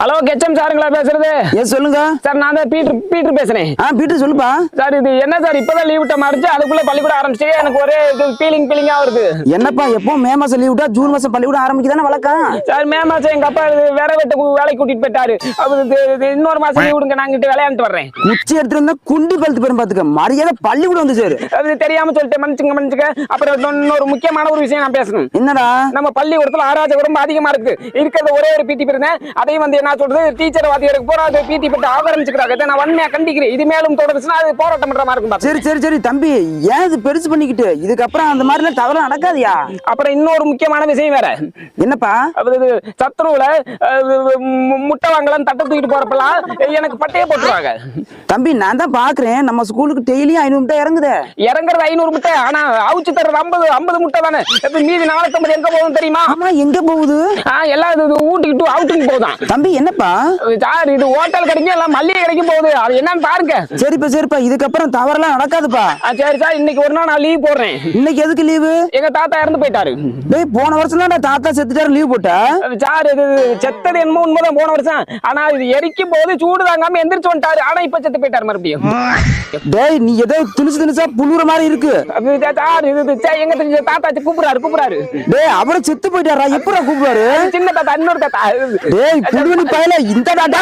Hello Ketchum சாருங்களா பேசுறது? ஏன் சொல்லுங்க சார் நான் தான் பீட்டர் பேசுறேன். பீட்டர் சொல்லுப்பா. சார் இது என்ன சார் இப்பதான் லீவ் விட்ட மாதிரி அதுக்குள்ள பள்ளிக்கூடம் ஆரம்பிச்சு எனக்கு ஒரே ஃபீலிங்கா வருது. என்னப்பா எப்போ மே மாசம் லீவ் விட்டா ஜூன் மாசம் பள்ளிக்கூடம் ஆரம்பிக்குதானே வழக்கம்? சார் மே மாசம் எங்க அப்பா வேற வெட்ட வேலைக்கு கூட்டிட்டு போயிட்டாரு. இன்னொரு மாசம் லீவ் விடுங்க, நாங்க விளையாண்டு வர்றேன். குச்சி எடுத்துட்டு வந்தா குண்டி பழுத்து பெரும் பாத்துக்க மரியாதை பள்ளிக்கூடம் வந்து சார். அது தெரியாம சொல்லிட்டு மன்னிச்சுங்க. அப்புறம் இன்னொரு முக்கியமான ஒரு விஷயம் நான் பேசணும். என்னடா? நம்ம பள்ளிக்கூடத்துல அராஜகம் ரொம்ப அதிகமா இருக்கு. இருக்கிறது ஒரே ஒரு பிடி இருந்தேன், அதையும் வந்து என்ன சொல்றது டீச்சர் வாத்தியாருக்கு போற அது பிடி பட்டு ஆரம்பிச்சுக்கிறாங்க. நான் வன்மையா கண்டிக்கிறேன். இது மேலும் தொடர்ந்துச்சுன்னா அது போராட்டம் பண்ற மாதிரி இருக்கும். சரி தம்பி, ஏன் இது பெருசு பண்ணிக்கிட்டு? இதுக்கப்புறம் அந்த மாதிரி தவறு நடக்காதியா? அப்புறம் இன்னொரு முக்கியமான விஷயம் வேற. என்னப்பா? சத்துருவுல முட்டை வாங்கலாம் தட்டை தூக்கிட்டு போறப்பெல்லாம் எனக்கு பட்டையே போட்டுருவாங்க. தம்பி நான் தான் பாக்குறேன், நம்ம ஸ்கூலுக்கு டெய்லியும் 500 முட்டை இறங்குது. இறங்குறது 500 முட்டை, ஆனா அவுச்சு தர்றது 50 முட்டை தானே. மீதி 450 எங்க போகும் தெரியுமா? ஆமா, எங்க போகுது? எல்லாம் வீட்டுக்கு அவுட்டிங் போகுதான். தம்பி என்னப்பா சார் இது ஹோட்டல் கிடைக்கும் எல்லாம் மல்லிகை கிடைக்கும் போகுது. அது என்னன்னு பாருங்க. சரிப்பா இதுக்கப்புறம் தவறெல்லாம் நடக்காதுப்பா. சரி சார், இன்னைக்கு ஒரு நாள் நான் லீவ் போடுறேன். இன்னைக்கு எதுக்கு லீவு? எங்க தாத்தா இறந்து போயிட்டாரு. டேய் போன வருஷம் தான் தாத்தா செத்துட்டாரு, லீவ் போட்ட? சார் இது செத்தது என்னமோ உண்மைதான் போன வருஷம். ஆனா இது எரிக்கும் போது சூடு தாங்காம எந்திரிச்சு வந்துட்டாரு. ஆனா இப்ப செத்து போயிட்டாரு மறுபடியும். டேய் நீ ஏதோ திணிச்சா புழுற மாதிரி இருக்கு. சார் இது எங்க தெரிஞ்ச தாத்தா கூப்பிடுறாரு. டேய் அவரை செத்து போயிட்டாரா? எப்படா கூப்பிடுறாரு? சின்ன தாத்தா, இன்னொரு தாத்தா. டேய் புடுவனி பயல இந்த தாத்தா.